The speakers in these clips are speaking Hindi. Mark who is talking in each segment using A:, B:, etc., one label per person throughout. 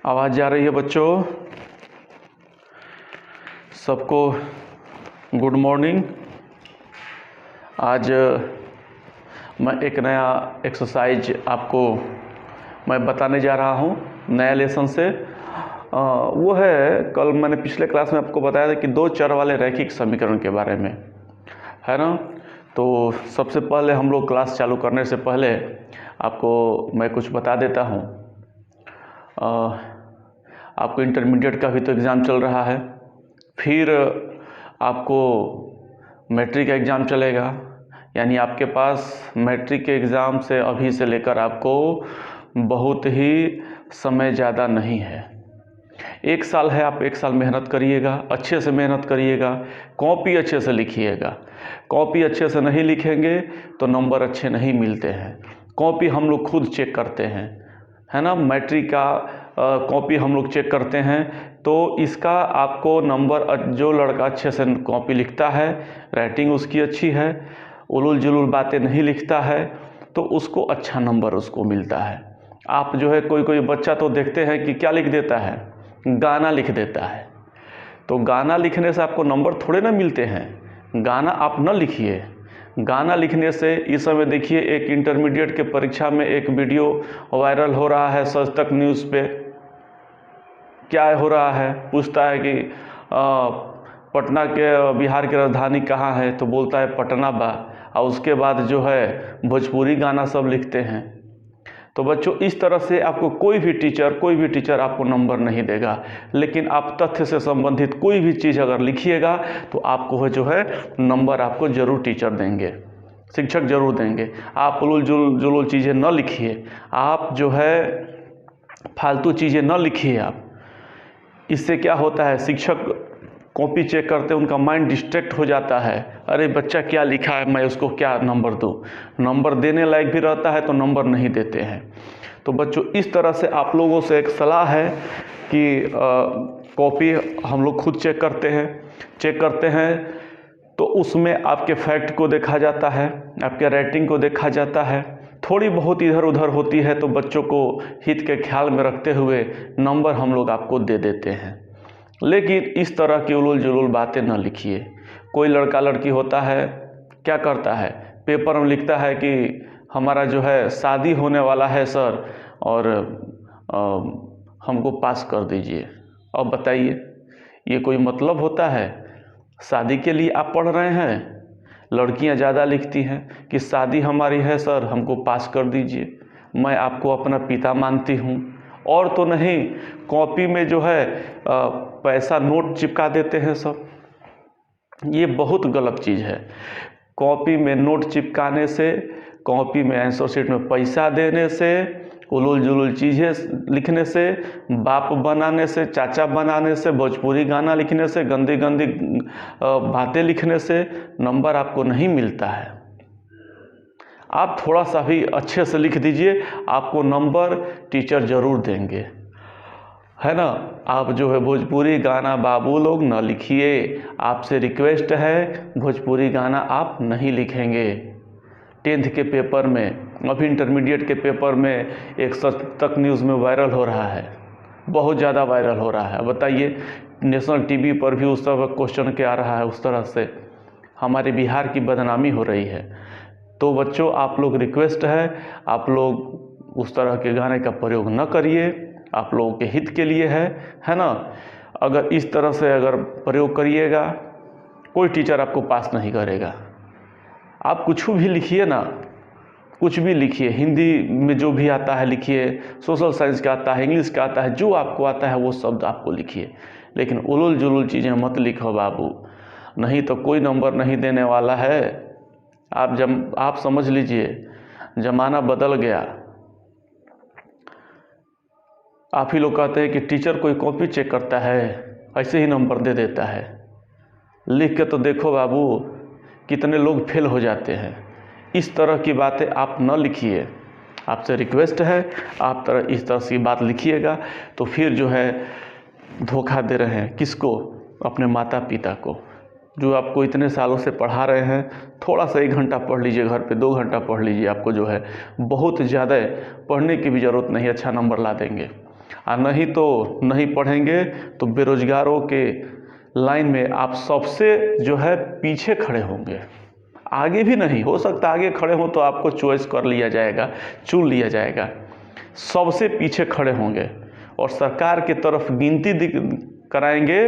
A: आवाज़ जा रही है बच्चों? सबको गुड मॉर्निंग। आज मैं एक नया एक्सरसाइज आपको मैं बताने जा रहा हूँ नया लेसन से। वो है, कल मैंने पिछले क्लास में आपको बताया था कि दो चर वाले रैखिक समीकरण के बारे में, है ना। तो सबसे पहले हम लोग क्लास चालू करने से पहले आपको मैं कुछ बता देता हूँ। आपको इंटरमीडिएट का भी तो एग्ज़ाम चल रहा है, फिर आपको मैट्रिक का एग्ज़ाम चलेगा, यानी आपके पास मैट्रिक के एग्ज़ाम से अभी से लेकर आपको बहुत ही समय ज़्यादा नहीं है। एक साल है, आप एक साल मेहनत करिएगा, अच्छे से मेहनत करिएगा, कॉपी अच्छे से लिखिएगा। कॉपी अच्छे से नहीं लिखेंगे तो नंबर अच्छे नहीं मिलते हैं। कॉपी हम लोग खुद चेक करते हैं, है ना। मैट्रिक का कॉपी हम लोग चेक करते हैं, तो इसका आपको नंबर, जो लड़का अच्छे से कॉपी लिखता है, राइटिंग उसकी अच्छी है, उलूल जुलूल बातें नहीं लिखता है, तो उसको अच्छा नंबर उसको मिलता है। आप जो है कोई बच्चा तो देखते हैं कि क्या लिख देता है, गाना लिख देता है। तो गाना लिखने से आपको नंबर थोड़े ना मिलते हैं। गाना आप न लिखिए। गाना लिखने से इस समय देखिए, एक इंटरमीडिएट के परीक्षा में एक वीडियो वायरल हो रहा है सच तक न्यूज़ पे। क्या हो रहा है, पूछता है कि पटना के, बिहार की राजधानी कहाँ है, तो बोलता है पटना बा, और उसके बाद जो है भोजपुरी गाना सब लिखते हैं। तो बच्चों, इस तरह से आपको कोई भी टीचर आपको नंबर नहीं देगा। लेकिन आप तथ्य से संबंधित कोई भी चीज़ अगर लिखिएगा तो आपको जो है नंबर आपको ज़रूर टीचर देंगे, शिक्षक ज़रूर देंगे। आप उलूल जुलूल चीज़ें न लिखिए, आप जो है फालतू चीज़ें न लिखिए। आप, इससे क्या होता है, शिक्षक कॉपी चेक करते हैं, उनका माइंड डिस्ट्रैक्ट हो जाता है। अरे बच्चा क्या लिखा है, मैं उसको क्या नंबर दूँ। नंबर देने लायक भी रहता है तो नंबर नहीं देते हैं। तो बच्चों, इस तरह से आप लोगों से एक सलाह है कि कॉपी हम लोग खुद चेक करते हैं तो उसमें आपके फैक्ट को देखा जाता है, आपके राइटिंग को देखा जाता है। थोड़ी बहुत इधर उधर होती है तो बच्चों को हित के ख्याल में रखते हुए नंबर हम लोग आपको दे देते हैं। लेकिन इस तरह की उलूल जुलूल बातें न लिखिए। कोई लड़का लड़की होता है, क्या करता है, पेपर में लिखता है कि हमारा जो है शादी होने वाला है सर, और हमको पास कर दीजिए। अब बताइए, ये कोई मतलब होता है? शादी के लिए आप पढ़ रहे हैं? लड़कियां ज़्यादा लिखती हैं कि शादी हमारी है सर, हमको पास कर दीजिए, मैं आपको अपना पिता मानती हूँ। और तो नहीं, कॉपी में जो है पैसा नोट चिपका देते हैं सब। ये बहुत गलत चीज़ है। कॉपी में नोट चिपकाने से, कॉपी में आंसर शीट में पैसा देने से, उलूल जुलूल चीज़ें लिखने से, बाप बनाने से, चाचा बनाने से, भोजपुरी गाना लिखने से, गंदी गंदी बातें लिखने से नंबर आपको नहीं मिलता है। आप थोड़ा सा भी अच्छे से लिख दीजिए, आपको नंबर टीचर ज़रूर देंगे, है ना। आप जो है भोजपुरी गाना बाबू लोग न लिखिए। आपसे रिक्वेस्ट है, भोजपुरी गाना आप नहीं लिखेंगे। 10th के पेपर में, अभी इंटरमीडिएट के पेपर में एक सच तक न्यूज़ में वायरल हो रहा है, बहुत ज़्यादा वायरल हो रहा है। बताइए, नेशनल टीवी पर भी उस तरह क्वेश्चन क्या आ रहा है, उस तरह से हमारे बिहार की बदनामी हो रही है। तो बच्चों, आप लोग, रिक्वेस्ट है, आप लोग उस तरह के गाने का प्रयोग न करिए, आप लोगों के हित के लिए है ना। अगर इस तरह से अगर प्रयोग करिएगा, कोई टीचर आपको पास नहीं करेगा। आप कुछ भी लिखिए ना, कुछ भी लिखिए, हिंदी में जो भी आता है लिखिए, सोशल साइंस का आता है, इंग्लिश का आता है, जो आपको आता है वो शब्द आपको लिखिए। लेकिन उलूल जुलूल चीज़ें मत लिखो बाबू, नहीं तो कोई नंबर नहीं देने वाला है। आप समझ लीजिए, ज़माना बदल गया। आप ही लोग कहते हैं कि टीचर कोई कॉपी चेक करता है, ऐसे ही नंबर दे देता है। लिख के तो देखो बाबू, कितने लोग फेल हो जाते हैं। इस तरह की बातें आप न लिखिए। आपसे रिक्वेस्ट है, आप इस तरह की बात लिखिएगा तो फिर जो है धोखा दे रहे हैं किसको? अपने माता पिता को। जो आपको इतने सालों से पढ़ा रहे हैं, थोड़ा सा 1 घंटा पढ़ लीजिए घर पे, 2 घंटा पढ़ लीजिए, आपको जो है बहुत ज़्यादा पढ़ने की भी ज़रूरत नहीं, अच्छा नंबर ला देंगे। और नहीं तो नहीं पढ़ेंगे तो बेरोजगारों के लाइन में आप सबसे जो है पीछे खड़े होंगे, आगे भी नहीं हो सकता। आगे खड़े हो तो आपको चॉइस कर लिया जाएगा, चुन लिया जाएगा, सबसे पीछे खड़े होंगे और सरकार की तरफ गिनती कराएंगे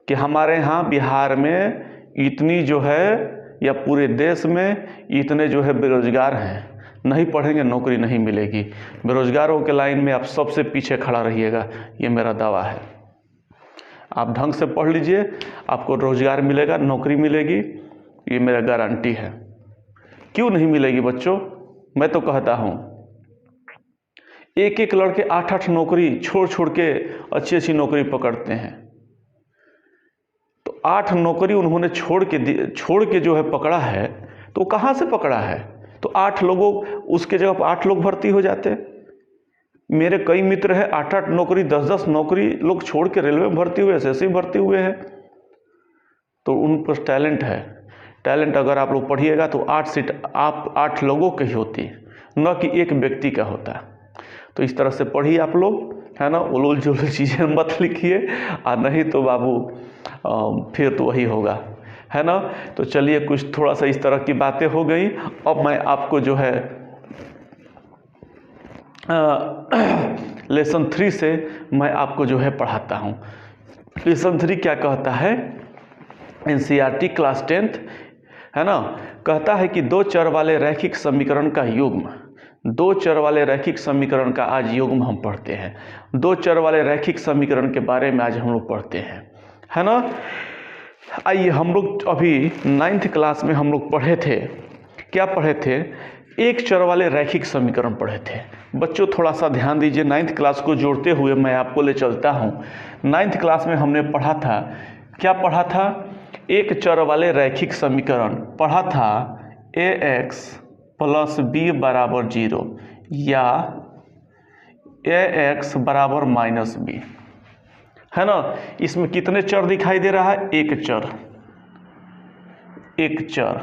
A: कि हमारे यहाँ बिहार में इतनी जो है या पूरे देश में इतने जो है बेरोजगार हैं, नहीं पढ़ेंगे नौकरी नहीं मिलेगी। बेरोजगारों के लाइन में आप सबसे पीछे खड़ा रहिएगा, ये मेरा दावा है। आप ढंग से पढ़ लीजिए, आपको रोजगार मिलेगा, नौकरी मिलेगी, ये मेरा गारंटी है। क्यों नहीं मिलेगी बच्चों? मैं तो कहता हूँ एक एक लड़के 8-8 नौकरी छोड़ छोड़ के अच्छी अच्छी नौकरी पकड़ते हैं। तो 8 नौकरी उन्होंने छोड़ के जो है पकड़ा है, तो कहाँ से पकड़ा है? तो 8 लोगों उसके जगह पर 8 लोग भर्ती हो जाते। मेरे कई मित्र हैं 8-8 नौकरी 10-10 नौकरी लोग छोड़ के रेलवे में भर्ती हुए, एसएससी भर्ती हुए हैं। तो उन पर टैलेंट है। टैलेंट अगर आप लोग पढ़िएगा तो 8 सीट आप 8 लोगों की होती, न कि एक व्यक्ति का होता। तो इस तरह से पढ़िए आप लोग, है ना। उलूल जुलूल चीज़ें मत लिखिए, और नहीं तो बाबू फिर तो वही होगा, है ना। तो चलिए, कुछ थोड़ा सा इस तरह की बातें हो गई। अब मैं आपको जो है लेसन 3 से मैं आपको जो है पढ़ाता हूँ। लेसन 3 क्या कहता है? एनसीईआरटी क्लास 10th, है ना, कहता है कि 2 चर वाले रैखिक समीकरण का युग्म, 2 चर वाले रैखिक समीकरण का आज युग्म हम पढ़ते हैं। 2 चर वाले रैखिक समीकरण के बारे में आज हम लोग पढ़ते हैं, है ना। आइए, हम लोग अभी 9th क्लास में हम लोग पढ़े थे, क्या पढ़े थे? एक चर वाले रैखिक समीकरण पढ़े थे। बच्चों थोड़ा सा ध्यान दीजिए, 9th क्लास को जोड़ते हुए मैं आपको ले चलता हूँ। 9th क्लास में हमने पढ़ा था, क्या पढ़ा था? एक चर वाले रैखिक समीकरण पढ़ा था, ax + b = 0 या ax = -b, है ना। इसमें कितने चर दिखाई दे रहा है? एक चर, एक चर,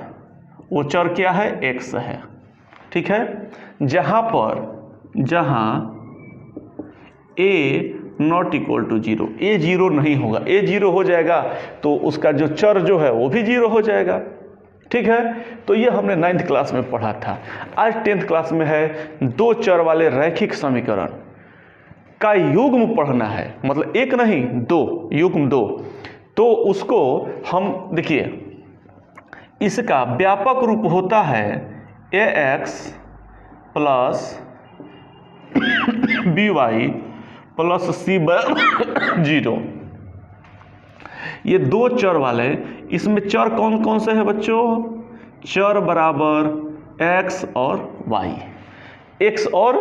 A: वो चर क्या है? x है, ठीक है। जहाँ a ≠ 0, a 0 नहीं होगा, a 0 हो जाएगा तो उसका जो चर जो है वो भी 0 हो जाएगा, ठीक है। तो ये हमने 9th क्लास में पढ़ा था। आज 10th क्लास में है 2 चर वाले रैखिक समीकरण का युग्म पढ़ना है, मतलब एक नहीं 2, युग्म 2। तो उसको हम देखिए, इसका व्यापक रूप होता है ax + by + c / 0। ये 2 चर वाले, इसमें चर कौन कौन से हैं बच्चों? चर बराबर x और y, x और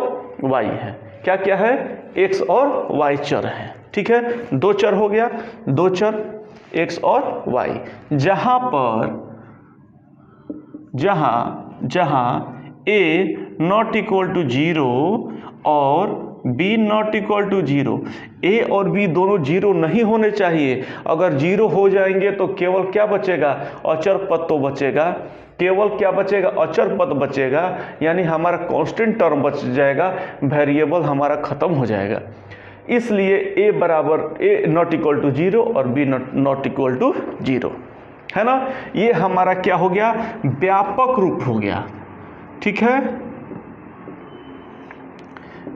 A: y है। क्या क्या है? x और y चर है, ठीक है। 2 चर हो गया, 2 चर x और y। जहाँ a ≠ 0 और b ≠ 0, a और b दोनों 0 नहीं होने चाहिए। अगर 0 हो जाएंगे तो केवल क्या बचेगा? अचर पद तो बचेगा। केवल क्या बचेगा? अचर पद बचेगा, यानी हमारा कांस्टेंट टर्म बच जाएगा, वेरिएबल हमारा खत्म हो जाएगा। इसलिए a ≠ 0 और b ≠ 0, है ना। ये हमारा क्या हो गया? व्यापक रूप हो गया, ठीक है।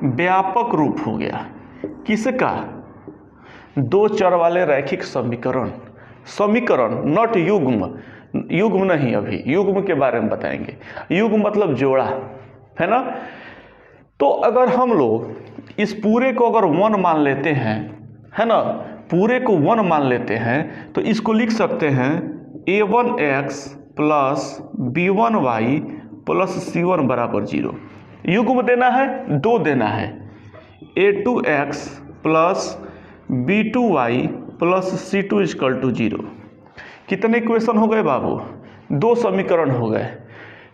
A: व्यापक रूप हो गया किसका? 2 चर वाले रैखिक समीकरण, नॉट युग्म, युग्म नहीं, अभी युग्म के बारे में बताएंगे। युग्म मतलब जोड़ा, है ना। तो अगर हम लोग इस पूरे को अगर 1 मान लेते हैं, है ना, पूरे को 1 मान लेते हैं, तो इसको लिख सकते हैं a1x + b1y + c1 = 0। युग्म देना है, 2 देना है, a2x + b2y + c2 = 0। कितने इक्वेशन हो गए बाबू? 2 समीकरण हो गए,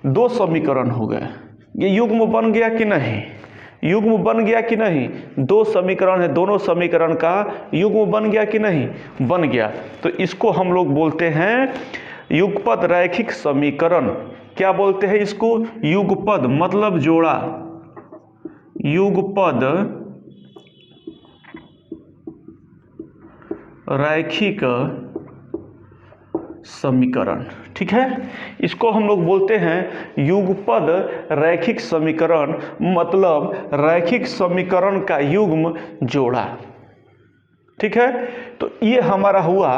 A: 2 समीकरण हो गए। ये युग्म बन गया कि नहीं? युग्म बन गया कि नहीं? दो समीकरण है, दोनों समीकरण का युग्म बन गया कि नहीं? बन गया। तो इसको हम लोग बोलते हैं युगपद रैखिक समीकरण। क्या बोलते हैं इसको? युगपद मतलब जोड़ा, युगपद रैखिक समीकरण। ठीक है, इसको हम लोग बोलते हैं युगपद रैखिक समीकरण, मतलब रैखिक समीकरण का युग्म जोड़ा। ठीक है, तो ये हमारा हुआ,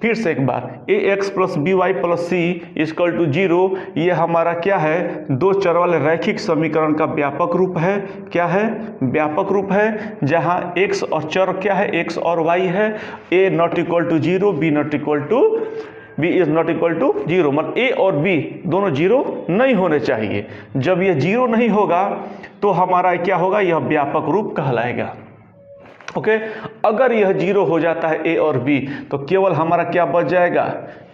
A: फिर से एक बार, A X plus B Y plus C equal to 0, ये हमारा क्या है? दो चर वाले रैखिक समीकरण का व्यापक रूप है। क्या है? व्यापक रूप है, जहां एक्स और चर क्या है? एक्स और वाई है। A not equal to 0, B not equal to B is not equal to 0, मतलब ए और बी दोनों 0 नहीं होने चाहिए। जब ये 0 नहीं होगा तो हमारा क्या होगा? यह व्यापक रूप कहलाएगा। ओके, अगर यह 0 हो जाता है ए और बी, तो केवल हमारा क्या बच जाएगा?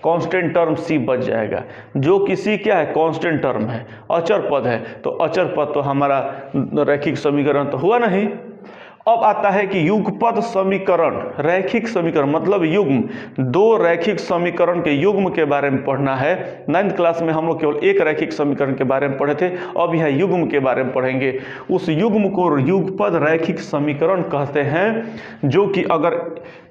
A: कांस्टेंट टर्म सी बच जाएगा, जो कि सी क्या है? कांस्टेंट टर्म है, अचर पद है। तो अचर पद तो हमारा रैखिक समीकरण तो हुआ नहीं। अब आता है कि युगपद समीकरण, रैखिक समीकरण मतलब युग्म, दो रैखिक समीकरण के युग्म के बारे में पढ़ना है। 9th क्लास में हम लोग केवल एक रैखिक समीकरण के बारे में पढ़े थे, अब यह युग्म के बारे में पढ़ेंगे। उस युग्म को युगपद रैखिक समीकरण कहते हैं, जो कि अगर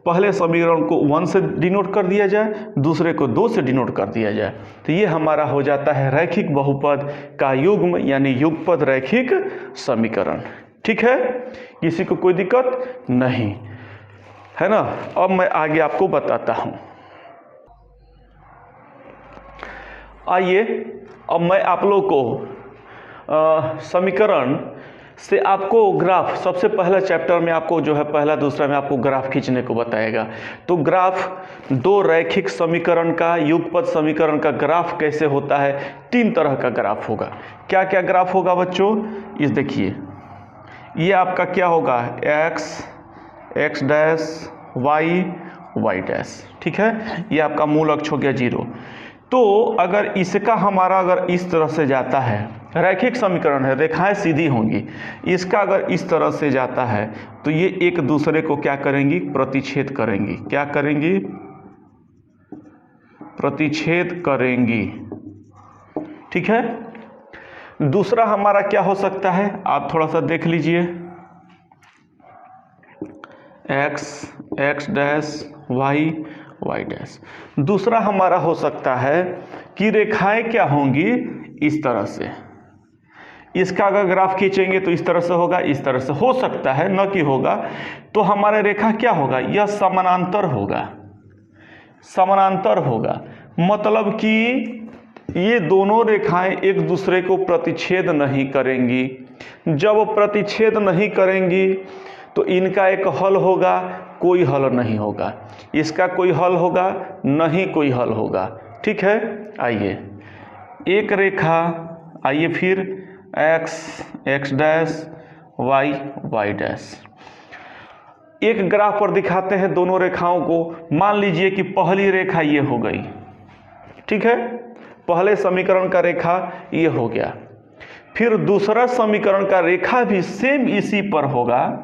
A: पहले समीकरण को 1 से डिनोट कर दिया जाए, दूसरे को 2 से डिनोट कर दिया जाए, तो ये हमारा हो जाता है रैखिक बहुपद का युग्म, यानी युगपद रैखिक समीकरण। ठीक है, किसी को कोई दिक्कत नहीं है ना? अब मैं आगे आपको बताता हूं। आइए, अब मैं आप लोग को समीकरण से आपको ग्राफ, सबसे पहला चैप्टर में आपको जो है पहला दूसरा में आपको ग्राफ खींचने को बताएगा। तो ग्राफ, दो रैखिक समीकरण का, युगपद समीकरण का ग्राफ कैसे होता है? 3 तरह का ग्राफ होगा। क्या क्या ग्राफ होगा बच्चों? इस देखिए, ये आपका क्या होगा? X dash, Y dash. ठीक है, ये आपका मूल अक्ष हो गया 0। तो अगर इसका हमारा अगर इस तरह से जाता है, रैखिक समीकरण है, रेखाएं सीधी होंगी, इसका अगर इस तरह से जाता है तो ये एक दूसरे को क्या करेंगी? प्रतिच्छेद करेंगी। क्या करेंगी? प्रतिच्छेद करेंगी। ठीक है, दूसरा हमारा क्या हो सकता है? आप थोड़ा सा देख लीजिए, एक्स डैश, वाई डैश। दूसरा हमारा हो सकता है कि रेखाएं क्या होंगी? इस तरह से। इसका अगर ग्राफ खींचेंगे तो इस तरह से होगा, इस तरह से हो सकता है, न कि होगा। तो हमारा रेखा क्या होगा? यह समानांतर होगा, समानांतर होगा, मतलब कि ये दोनों रेखाएं एक दूसरे को प्रतिच्छेद नहीं करेंगी। जब प्रतिच्छेद नहीं करेंगी तो इनका एक हल होगा, कोई हल नहीं होगा। इसका कोई हल होगा, नहीं कोई हल होगा। ठीक है, आइए एक रेखा, आइए फिर एक्स डैश, वाई डैश। एक ग्राफ पर दिखाते हैं दोनों रेखाओं को। मान लीजिए कि पहली रेखा ये हो गई। ठीक है, पहले समीकरण का रेखा ये हो गया। फिर दूसरा समीकरण का रेखा भी सेम इसी पर होगा,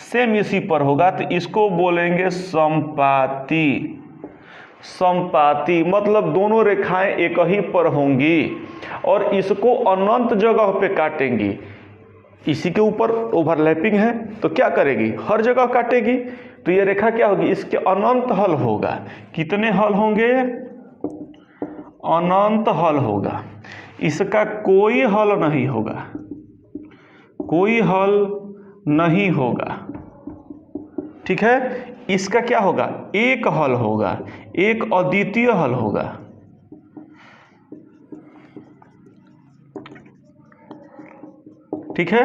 A: सेम इसी पर होगा, तो इसको बोलेंगे समपाती। समपाती मतलब दोनों रेखाएं एक ही पर होंगी और इसको अनंत जगह पे काटेंगी। इसी के ऊपर ओवरलैपिंग है तो क्या करेगी? हर जगह काटेगी। तो ये रेखा क्या होगी? इसके अनंत हल होगा। कितने हल होंगे? अनंत हल होगा। इसका कोई हल नहीं होगा, कोई हल नहीं होगा। ठीक है, इसका क्या होगा? एक हल होगा, एक अद्वितीय हल होगा। ठीक है,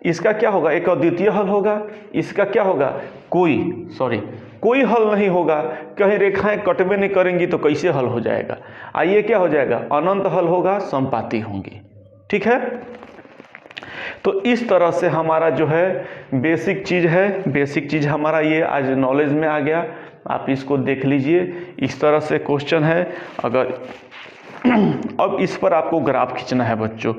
A: इसका क्या होगा? एक अद्वितीय हल होगा। इसका क्या होगा? कोई हल नहीं होगा। कहीं रेखाएं कटवे नहीं करेंगी तो कैसे हल हो जाएगा? आइए क्या हो जाएगा? अनंत हल होगा, समपाती होंगी। ठीक है, तो इस तरह से हमारा जो है बेसिक चीज़ है, बेसिक चीज़ हमारा ये आज नॉलेज में आ गया। आप इसको देख लीजिए, इस तरह से क्वेश्चन है। अगर अब इस पर आपको ग्राफ खींचना है बच्चों।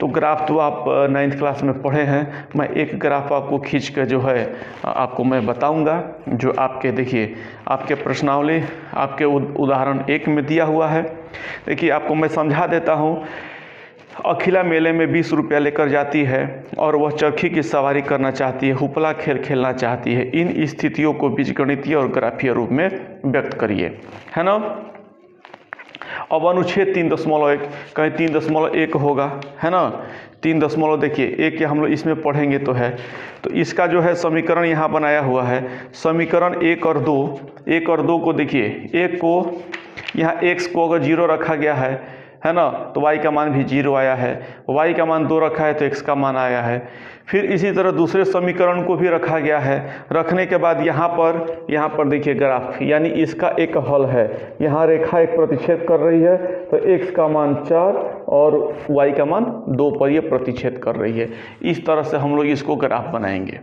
A: तो ग्राफ तो आप 9th क्लास में पढ़े हैं। मैं एक ग्राफ आपको खींच कर जो है आपको मैं बताऊंगा, जो आपके देखिए आपके प्रश्नावली आपके उदाहरण 1 में दिया हुआ है। देखिए आपको मैं समझा देता हूँ। अखिला मेले में 20 रुपया लेकर जाती है और वह चरखी की सवारी करना चाहती है, हुपला खेल खेलना चाहती है। इन स्थितियों को बीजगणितीय और ग्राफीय रूप में व्यक्त करिए, है ना। अब अनुच्छेद 3.1 कहीं 3.1 होगा, है ना। 3. देखिए 1 हम लोग इसमें पढ़ेंगे तो है, तो इसका जो है समीकरण यहाँ बनाया हुआ है। समीकरण 1 और 2 को देखिए, 1 को यहाँ x को अगर 0 रखा गया है ना, तो y का मान भी 0 आया है। y का मान 2 रखा है तो x का मान आया है। फिर इसी तरह दूसरे समीकरण को भी रखा गया है। रखने के बाद यहाँ पर देखिए ग्राफ, यानी इसका एक हल है। यहाँ रेखा एक प्रतिच्छेद कर रही है, तो x का मान 4 और y का मान 2 पर ये प्रतिच्छेद कर रही है। इस तरह से हम लोग इसको ग्राफ बनाएंगे,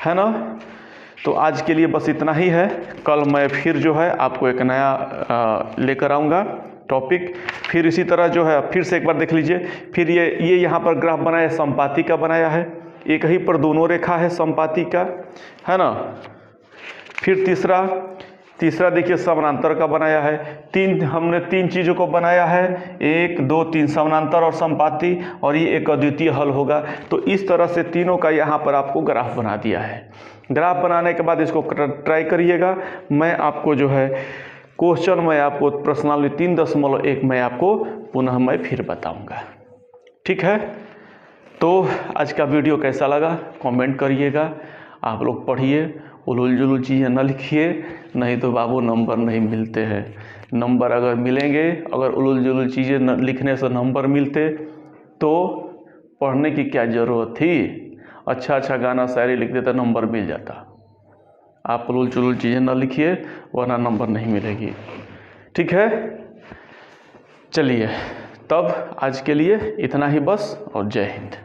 A: है ना। तो आज के लिए बस इतना ही है। कल मैं फिर जो है आपको एक नया लेकर आऊँगा टॉपिक। फिर इसी तरह जो है फिर से एक बार देख लीजिए। फिर ये यहाँ पर ग्राफ बनाया है, संपाती का बनाया है। एक ही पर दोनों रेखा है संपाती का, है ना। फिर तीसरा देखिए समानांतर का बनाया है। हमने 3 चीज़ों को बनाया है, 1 2 3 समानांतर और संपाती, और ये एक अद्वितीय हल होगा। तो इस तरह से तीनों का यहाँ पर आपको ग्राफ बना दिया है। ग्राफ बनाने के बाद इसको ट्राई करिएगा। मैं आपको जो है क्वेश्चन में आपको प्रश्नावली 3.1 में आपको पुनः मैं फिर बताऊंगा, ठीक है। तो आज का वीडियो कैसा लगा कमेंट करिएगा। आप लोग पढ़िए, उलूल जुलूल चीज़ें न लिखिए, नहीं तो बाबू नंबर नहीं मिलते हैं। नंबर अगर मिलेंगे, अगर उलूल जुलूल चीज़ें लिखने से नंबर मिलते तो पढ़ने की क्या ज़रूरत थी। अच्छा गाना शायरी लिख देता, नंबर मिल जाता। आप उलूल जुलूल चीज़ें न लिखिए, वरना नंबर नहीं मिलेगी, ठीक है। चलिए तब आज के लिए इतना ही बस, और जय हिंद।